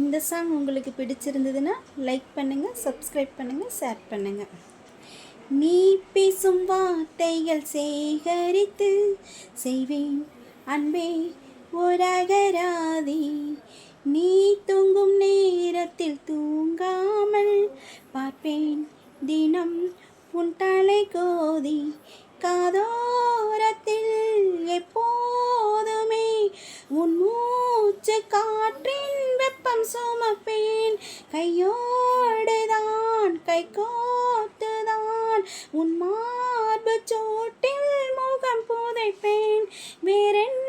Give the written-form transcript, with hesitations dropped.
இந்த சாங் உங்களுக்கு பிடிச்சிருந்ததுன்னா லைக் பண்ணுங்கள், சப்ஸ்கிரைப் பண்ணுங்கள், ஷேர் பண்ணுங்கள். நீ பேசும் வார்த்தைகள் சேகரித்து செய்வேன் அன்பே ஒரகராதி. நீ தூங்கும் நேரத்தில் தூங்காமல் பார்ப்பேன் தினம் உன் தலை கோதி. காதோரத்தில் எப்போதுமே உன் மூச்சு காற்றின் வெப்பம் சுமப்பேன். கையோடுதான் கை கோத்துதான் உன் மார்பு சோட்டில் முகம் புதைப்பேன். வேறென்ன